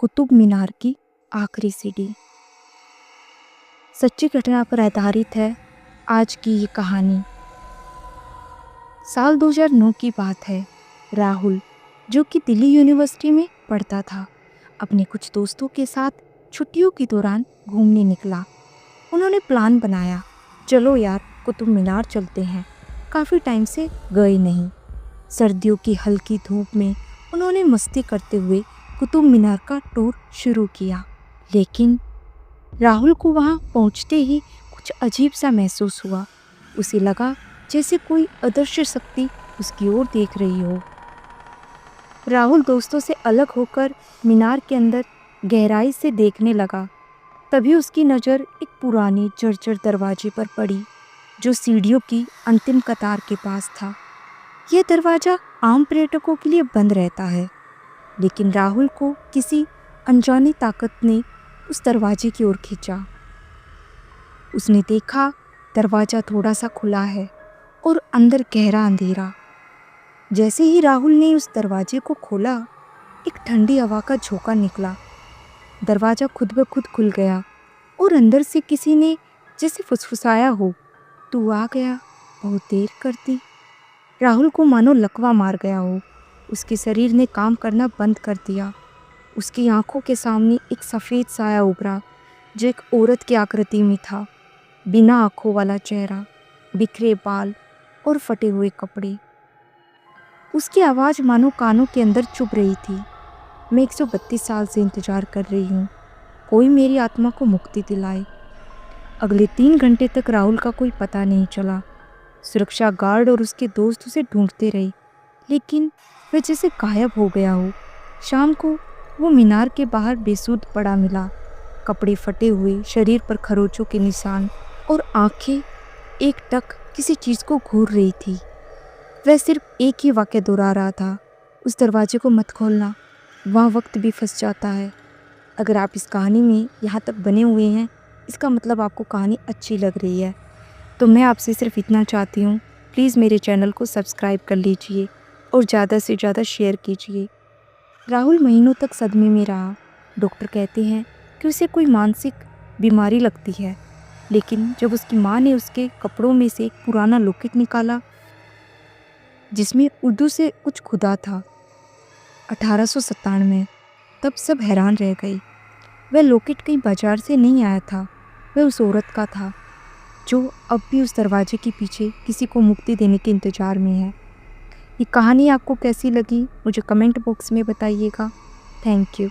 कुतुब मीनार की आखिरी सीढ़ी। सच्ची घटना पर आधारित है आज की ये कहानी। साल 2009 की बात है। राहुल, जो कि दिल्ली यूनिवर्सिटी में पढ़ता था, अपने कुछ दोस्तों के साथ छुट्टियों के दौरान घूमने निकला। उन्होंने प्लान बनाया, चलो यार कुतुब मीनार चलते हैं, काफ़ी टाइम से गए नहीं। सर्दियों की हल्की धूप में उन्होंने मस्ती करते हुए कुतुब मीनार का टूर शुरू किया। लेकिन राहुल को वहाँ पहुँचते ही कुछ अजीब सा महसूस हुआ। उसे लगा जैसे कोई अदृश्य शक्ति उसकी ओर देख रही हो। राहुल दोस्तों से अलग होकर मीनार के अंदर गहराई से देखने लगा। तभी उसकी नज़र एक पुराने जर्जर दरवाजे पर पड़ी, जो सीढ़ियों की अंतिम कतार के पास था। यह दरवाज़ा आम पर्यटकों के लिए बंद रहता है, लेकिन राहुल को किसी अनजानी ताकत ने उस दरवाजे की ओर खींचा। उसने देखा दरवाज़ा थोड़ा सा खुला है और अंदर गहरा अंधेरा। जैसे ही राहुल ने उस दरवाजे को खोला, एक ठंडी हवा का झोंका निकला। दरवाज़ा खुद ब खुद खुल गया और अंदर से किसी ने जैसे फुसफुसाया हो, तू आ गया, बहुत देर कर दी। राहुल को मानो लकवा मार गया हो। उसके शरीर ने काम करना बंद कर दिया। उसकी आंखों के सामने एक सफ़ेद साया उभरा, जो एक औरत की आकृति में था। बिना आंखों वाला चेहरा, बिखरे बाल और फटे हुए कपड़े। उसकी आवाज़ मानो कानों के अंदर चुभ रही थी। मैं 132 साल से इंतज़ार कर रही हूँ, कोई मेरी आत्मा को मुक्ति दिलाए। अगले 3 घंटे तक राहुल का कोई पता नहीं चला। सुरक्षा गार्ड और उसके दोस्त उसे ढूंढते रहे, लेकिन वह जैसे गायब हो गया हो। शाम को वो मीनार के बाहर बेसुध पड़ा मिला, कपड़े फटे हुए, शरीर पर खरोचों के निशान और आंखें एकटक किसी चीज़ को घूर रही थी। वह सिर्फ एक ही वाक्य दोहरा रहा था, उस दरवाजे को मत खोलना, वहाँ वक्त भी फंस जाता है। अगर आप इस कहानी में यहाँ तक बने हुए हैं, इसका मतलब आपको कहानी अच्छी लग रही है। तो मैं आपसे सिर्फ इतना चाहती हूँ, प्लीज़ मेरे चैनल को सब्सक्राइब कर लीजिए और ज़्यादा से ज़्यादा शेयर कीजिए। राहुल महीनों तक सदमे में रहा। डॉक्टर कहते हैं कि उसे कोई मानसिक बीमारी लगती है, लेकिन जब उसकी माँ ने उसके कपड़ों में से एक पुराना लॉकेट निकाला, जिसमें उर्दू से कुछ खुदा था, 1897, तब सब हैरान रह गए। वह लॉकेट कहीं बाजार से नहीं आया था, वह उस औरत का था, जो अब भी उस दरवाजे के पीछे किसी को मुक्ति देने के इंतज़ार में है। ये कहानी आपको कैसी लगी मुझे कमेंट बॉक्स में बताइएगा। Thank you.